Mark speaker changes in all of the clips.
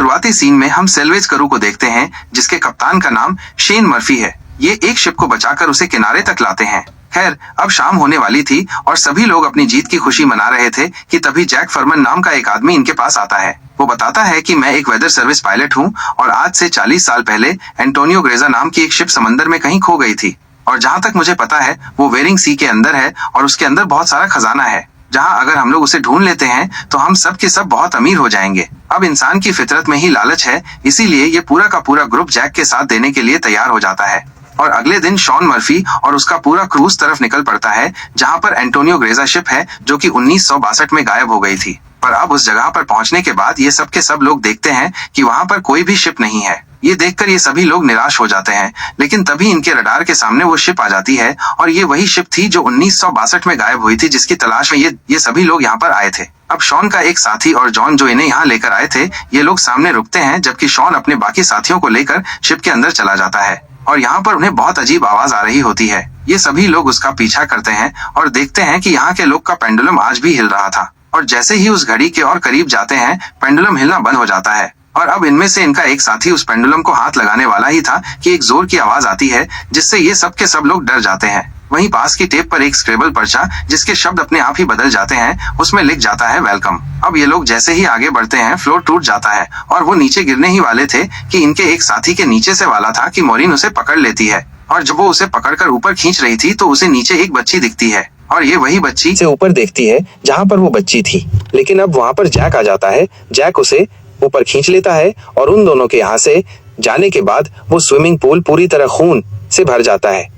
Speaker 1: शुरुआती सीन में हम सैल्वेज क्रू को देखते हैं जिसके कप्तान का नाम शेन मर्फी है। ये एक शिप को बचाकर उसे किनारे तक लाते हैं। खैर, अब शाम होने वाली थी और सभी लोग अपनी जीत की खुशी मना रहे थे कि तभी जैक फरमन नाम का एक आदमी इनके पास आता है। वो बताता है कि मैं एक वेदर सर्विस पायलट हूँ और आज से 40 साल पहले एंटोनियो ग्रेजा नाम की एक शिप समंदर में कहीं खो गई थी और जहाँ तक मुझे पता है वो वेरिंग सी के अंदर है और उसके अंदर बहुत सारा खजाना है जहाँ अगर हम लोग उसे ढूंढ लेते हैं तो हम सब के सब बहुत अमीर हो जाएंगे। अब इंसान की फितरत में ही लालच है, इसीलिए ये पूरा का पूरा ग्रुप जैक के साथ देने के लिए तैयार हो जाता है और अगले दिन शॉन मर्फी और उसका पूरा क्रू उस तरफ निकल पड़ता है जहाँ पर एंटोनियो ग्रेजा शिप है जो कि 1962 में गायब हो गई थी। पर अब उस जगह पर पहुंचने के बाद ये सब के सब लोग देखते हैं कि वहाँ पर कोई भी शिप नहीं है। ये देखकर ये सभी लोग निराश हो जाते हैं, लेकिन तभी इनके रडार के सामने वो शिप आ जाती है और ये वही शिप थी जो 1962 में गायब हुई थी जिसकी तलाश में ये सभी लोग यहाँ पर आए थे। अब शॉन का एक साथी और जॉन जो इन्हें यहाँ लेकर आए थे, ये लोग सामने रुकते हैं जबकि शॉन अपने बाकी साथियों को लेकर शिप के अंदर चला जाता है और यहाँ पर उन्हें बहुत अजीब आवाज आ रही होती है। ये सभी लोग उसका पीछा करते हैं और देखते हैं कि यहाँ के लोग का पेंडुलम आज भी हिल रहा था और जैसे ही उस घड़ी के और करीब जाते हैं पेंडुलम हिलना बंद हो जाता है और अब इनमें से इनका एक साथी उस पेंडुलम को हाथ लगाने वाला ही था कि एक जोर की आवाज आती है जिससे ये सब के सब लोग डर जाते हैं। वहीं पास की टेप पर एक स्क्रेबल पर्चा जिसके शब्द अपने आप ही बदल जाते हैं, उसमें लिख जाता है वेलकम। अब ये लोग जैसे ही आगे बढ़ते हैं फ्लोर टूट जाता है और वो नीचे गिरने ही वाले थे कि इनके एक साथी के नीचे से वाला था कि मोरिन उसे पकड़ लेती है और जब वो उसे पकड़कर ऊपर खींच रही थी तो उसे नीचे एक बच्ची दिखती है और ये वही बच्ची
Speaker 2: से ऊपर देखती है जहाँ पर वो बच्ची थी। लेकिन अब वहाँ पर जैक आ जाता है। जैक उसे ऊपर खींच लेता है और उन दोनों के यहाँ से जाने के बाद वो स्विमिंग पूल पूरी तरह खून से भर जाता है।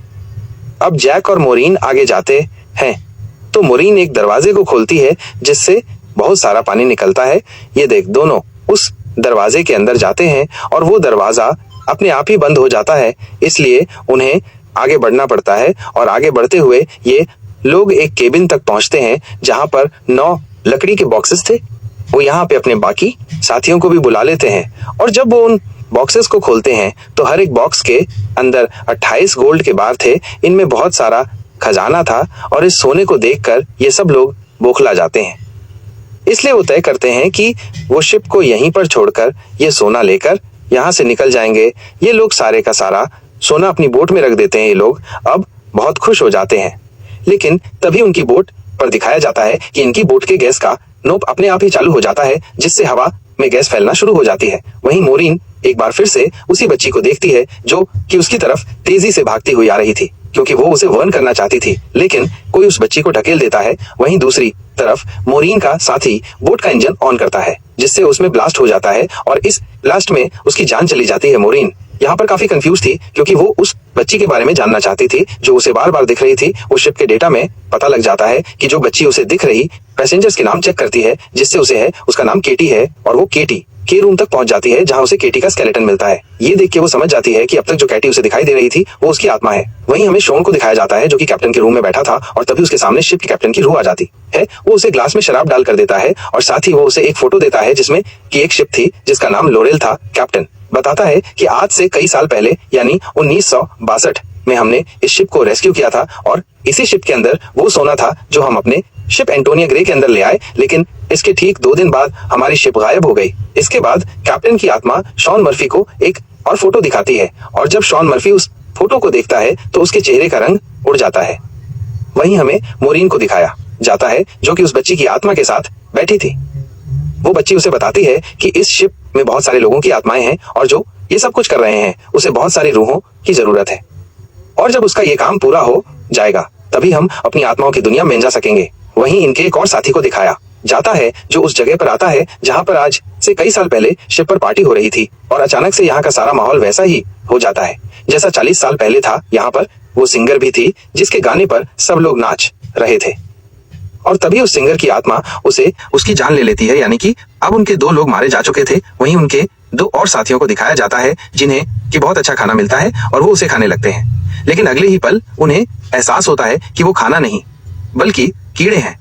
Speaker 2: अब जैक और मोरीन आगे जाते हैं तो मोरीन एक दरवाजे को खोलती है जिससे बहुत सारा पानी निकलता है। ये देख, दोनों उस दरवाजे के अंदर जाते हैं और वो दरवाजा अपने आप ही बंद हो जाता है, इसलिए उन्हें आगे बढ़ना पड़ता है और आगे बढ़ते हुए ये लोग एक केबिन तक पहुंचते हैं जहां पर 9 लकड़ी के बॉक्सेस थे। वो यहाँ पे अपने बाकी साथियों को भी बुला लेते हैं और जब वो उन बॉक्सेस को खोलते हैं तो हर एक बॉक्स के अंदर 28 गोल्ड के बार थे। इनमें बहुत सारा खजाना था और इस सोने को देखकर ये सब लोग बौखला जाते हैं। इसलिए वो तय करते हैं कि वो शिप को यहीं पर छोड़कर ये सोना लेकर यहाँ से निकल जाएंगे। ये लोग सारे का सारा सोना अपनी बोट में रख देते हैं। ये लोग अब बहुत खुश हो जाते हैं, लेकिन तभी उनकी बोट पर दिखाया जाता है कि इनकी बोट के गैस का नोप अपने आप ही चालू हो जाता है जिससे हवा में गैस फैलना शुरू हो जाती है। वहीं मोरीन एक बार फिर से उसी बच्ची को देखती है जो कि उसकी तरफ तेजी से भागती हुई आ रही थी क्योंकि वो उसे वार्न करना चाहती थी, लेकिन कोई उस बच्ची को ढकेल देता है। वहीं दूसरी तरफ मोरीन का साथी बोट का इंजन ऑन करता है जिससे उसमें ब्लास्ट हो जाता है और इस ब्लास्ट में उसकी जान चली जाती है। मोरीन यहाँ पर काफी कंफ्यूज थी क्योंकि वो उस बच्ची के बारे में जानना चाहती थी जो उसे बार बार दिख रही थी। उस शिप के डेटा में पता लग जाता है कि जो बच्ची उसे दिख रही पैसेंजर्स के नाम चेक करती है जिससे उसे है उसका नाम केटी है और वो केटी के रूम तक पहुंच जाती है जहां उसे केटी का स्केलेटन मिलता है। ये देख के वो समझ जाती है कि अब तक जो केटी उसे दिखाई दे रही थी वो उसकी आत्मा है। वहीं हमें शॉन को दिखाया जाता है जो कि कैप्टन के रूम में बैठा था और तभी उसके सामने शिप के कैप्टन की रूह आ जाती है। वो उसे ग्लास में शराब डाल कर देता है और साथ ही वो उसे एक फोटो देता है जिसमें कि एक शिप थी जिसका नाम लोरेल था। कैप्टन बताता है कि आज से कई साल पहले यानी 1962 में हमने इस शिप को रेस्क्यू किया था और इसी शिप के अंदर वो सोना था जो हम अपने शिप एंटोनिया ग्रे के अंदर ले आए, लेकिन इसके ठीक 2 दिन बाद हमारी शिप गायब हो गई। इसके बाद कैप्टन की आत्मा शॉन मर्फी को एक और फोटो दिखाती है और जब शॉन मर्फी उस फोटो को देखता है तो उसके चेहरे का रंग उड़ जाता है। वहीं हमें मोरीन को दिखाया जाता है जो कि उस बच्ची की आत्मा के साथ बैठी थी। वो बच्ची उसे बताती है कि इस शिप में बहुत सारे लोगों की आत्माएं हैं और जो ये सब कुछ कर रहे हैं उसे बहुत सारी रूहों की जरूरत है और जब उसका ये काम पूरा हो जाएगा तभी हम अपनी आत्माओं की दुनिया में जा सकेंगे। वहीं इनके एक और साथी को दिखाया जाता है जो उस जगह पर आता है जहां पर आज से कई साल पहले शिप पर पार्टी हो रही थी और अचानक से यहाँ का सारा माहौल वैसा ही हो जाता है जैसा 40 साल पहले था। यहाँ पर वो सिंगर भी थी जिसके गाने पर सब लोग नाच रहे थे और तभी उस सिंगर की आत्मा उसे उसकी जान ले लेती है, यानी कि अब उनके 2 लोग मारे जा चुके थे। वहीं उनके 2 और साथियों को दिखाया जाता है जिन्हें कि बहुत अच्छा खाना मिलता है और वो उसे खाने लगते हैं, लेकिन अगले ही पल उन्हें एहसास होता है कि वो खाना नहीं बल्कि कीड़े हैं,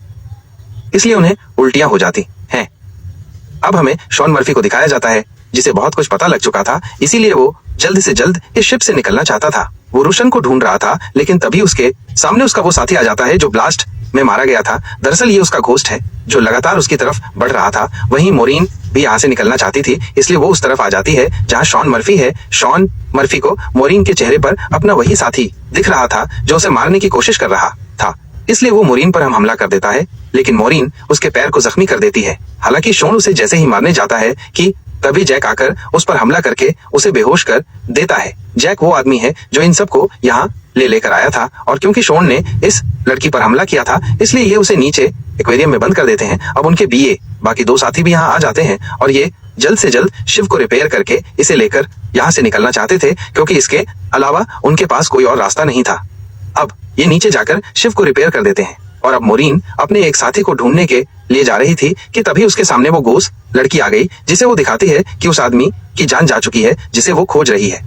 Speaker 2: इसलिए उन्हें उल्टियां हो जाती हैं। अब हमें शॉन मर्फी को दिखाया जाता है जिसे बहुत कुछ पता लग चुका था, इसीलिए वो जल्द से जल्द इस शिप से निकलना चाहता था। वो रोशन को ढूंढ रहा था, लेकिन तभी उसके सामने उसका वो साथी आ जाता है जो ब्लास्ट में मारा गया था। दरअसल ये उसका घोस्ट है जो लगातार उसकी तरफ बढ़ रहा था। वहीं मोरीन भी यहाँ से निकलना चाहती थी, इसलिए वो उस तरफ आ जाती है जहाँ शॉन मर्फी है। शॉन मर्फी को मोरीन के चेहरे पर अपना वही साथी दिख रहा था जो उसे मारने की कोशिश कर रहा था, इसलिए वो मोरीन पर हमला कर देता है, लेकिन मोरीन उसके पैर को जख्मी कर देती है। हालांकि शॉन उसे जैसे ही मारने जाता है कि तभी जैक आकर उस पर हमला करके उसे बेहोश कर देता है। जैक वो आदमी है जो इन सबको यहाँ लेकर आया था, और क्योंकि शॉन ने इस लड़की पर हमला किया था, इसलिए ये उसे नीचे एक्वेरियम में बंद कर देते हैं। अब उनके बाकी दो साथी भी यहाँ आ जाते हैं और ये जल्द से जल्द शिव को रिपेयर करके इसे लेकर यहाँ से निकलना चाहते थे, क्योंकि इसके अलावा उनके पास कोई और रास्ता नहीं था। अब ये नीचे जाकर शिव को रिपेयर कर देते हैं, और अब मोरीन अपने एक साथी को ढूंढने के लिए जा रही थी कि तभी उसके सामने वो गोस लड़की आ गई, जिसे वो दिखाती है कि उस आदमी की जान जा चुकी है जिसे वो खोज रही है,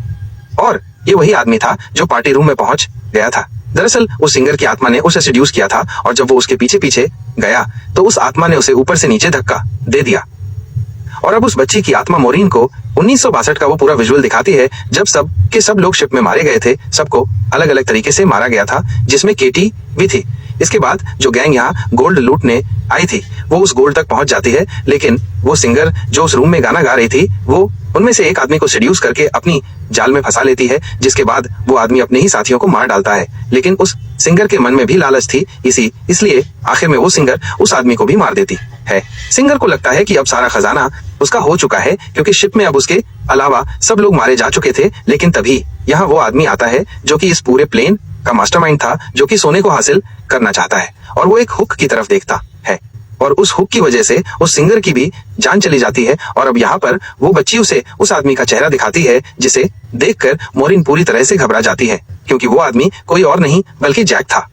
Speaker 2: और ये वही आदमी था जो पार्टी रूम में पहुंच गया था। दरअसल उस सिंगर की आत्मा ने उसे सेड्यूस किया था, और जब वो उसके पीछे पीछे गया तो उस आत्मा ने उसे ऊपर से नीचे धक्का दे दिया। और अब उस बच्ची की आत्मा मोरीन को 1962 का वो पूरा विजुअल दिखाती है, जब सब लोग शिप में मारे गए थे। सबको अलग अलग तरीके से मारा गया था, जिसमें केटी भी थी। इसके बाद जो गैंग यहाँ गोल्ड लूटने आई थी वो उस गोल्ड तक पहुंच जाती है, लेकिन वो सिंगर जो उस रूम में गाना गा रही थी वो उनमें से एक आदमी को सेड्यूस करके अपनी जाल में फंसा लेती है, जिसके बाद वो आदमी अपने ही साथियों को मार डालता है। लेकिन उस सिंगर के मन में भी लालच थी, इसलिए आखिर में वो सिंगर उस आदमी को भी मार देती है। सिंगर को लगता है कि अब सारा खजाना उसका हो चुका है, क्योंकि शिप में अब उसके अलावा सब लोग मारे जा चुके थे। लेकिन तभी यहाँ वो आदमी आता है जो कि इस पूरे प्लेन का मास्टरमाइंड था, जो कि सोने को हासिल करना चाहता है, और वो एक हुक की तरफ देखता है, और उस हुक की वजह से उस सिंगर की भी जान चली जाती है। और अब यहाँ पर वो बच्ची उसे उस आदमी का चेहरा दिखाती है, जिसे देखकर मोरीन पूरी तरह से घबरा जाती है, क्योंकि वो आदमी कोई और नहीं बल्कि जैक था,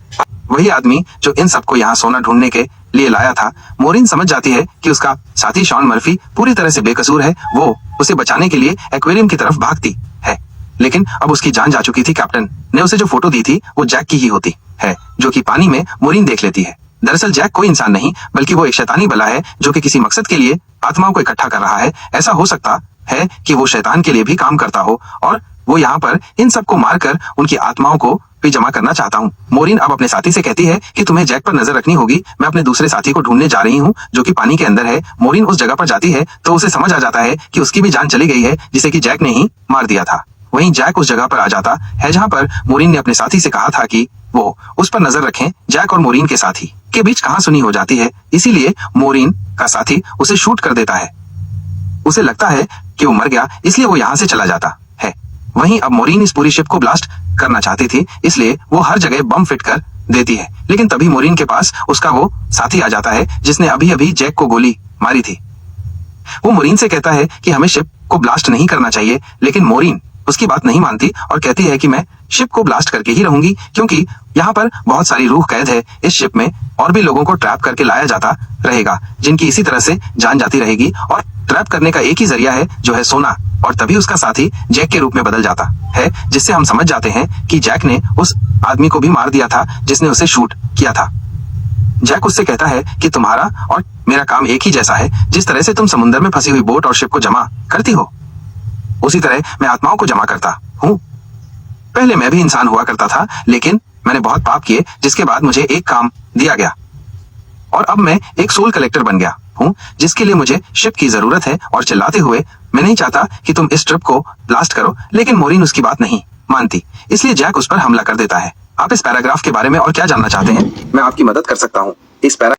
Speaker 2: वही आदमी जो इन सबको यहाँ सोना ढूंढने के लिए लाया था। मोरीन समझ जाती है कि उसका साथी शॉन मर्फी पूरी तरह से बेकसूर है। वो उसे बचाने के लिए एक्वेरियम की तरफ भागती है, लेकिन अब उसकी जान जा चुकी थी। कैप्टन ने उसे जो फोटो दी थी वो जैक की ही होती है, जो कि पानी में मोरीन देख लेती है। दरअसल जैक कोई इंसान नहीं बल्कि वो एक शैतानी बला है, जो कि किसी मकसद के लिए आत्माओं को इकट्ठा कर रहा है। ऐसा हो सकता है कि वो शैतान के लिए भी काम करता हो, और वो यहाँ पर इन सबको मारकर उनकी आत्माओं को भी जमा करना चाहता हूँ। मोरीन अब अपने साथी से कहती है कि तुम्हें जैक पर नजर रखनी होगी, मैं अपने दूसरे साथी को ढूंढने जा रही हूँ जो कि पानी के अंदर है। मोरीन उस जगह पर जाती है तो उसे समझ आ जाता है कि उसकी भी जान चली गई है, जिसे कि जैक ने ही मार दिया था। वहीं जैक उस जगह पर आ जाता है जहाँ पर मोरीन ने अपने साथी से कहा था कि वो उस पर नजर रखें। जैक और मोरीन के साथी के बीच कहासुनी हो जाती है, इसीलिए मोरीन का साथी उसे शूट कर देता है। उसे लगता है कि वो मर गया, इसलिए वो यहाँ से चला जाता है। वहीं अब मोरीन इस पूरी शिप को ब्लास्ट करना चाहती थी, इसलिए वो हर जगह बम फिट कर देती है। लेकिन तभी मोरीन के पास उसका वो साथी आ जाता है जिसने अभी अभी जैक को गोली मारी थी। वो मोरीन से कहता है कि हमें शिप को ब्लास्ट नहीं करना चाहिए, लेकिन मोरीन उसकी बात नहीं मानती और कहती है कि मैं शिप को ब्लास्ट करके ही रहूंगी, क्योंकि यहाँ पर बहुत सारी रूह कैद है। इस शिप में और भी लोगों को ट्रैप करके लाया जाता रहेगा, जिनकी इसी तरह से जान जाती रहेगी, और ट्रैप करने का एक ही जरिया है जो है सोना। और तभी उसका साथी जैक के रूप में बदल जाता है, जिससे हम समझ जाते हैं कि जैक ने उस आदमी को भी मार दिया था जिसने उसे शूट किया था। जैक उससे कहता है कि तुम्हारा और मेरा काम एक ही जैसा है। जिस तरह से तुम समुद्र में फंसी हुई बोट और शिप को जमा करती हो, उसी तरह मैं आत्माओं को जमा करता हूँ। पहले मैं भी इंसान हुआ करता था, लेकिन मैंने बहुत पाप किए, जिसके बाद मुझे एक काम दिया गया, और अब मैं एक सोल कलेक्टर बन गया हूँ, जिसके लिए मुझे शिप की जरूरत है। और चिल्लाते हुए, मैं नहीं चाहता कि तुम इस ट्रिप को ब्लास्ट करो, लेकिन मोरीन उसकी बात नहीं मानती, इसलिए जैक उस पर हमला कर देता है। आप इस पैराग्राफ के बारे में और क्या जानना चाहते हैं? मैं आपकी मदद कर सकता हूँ। इस पैरा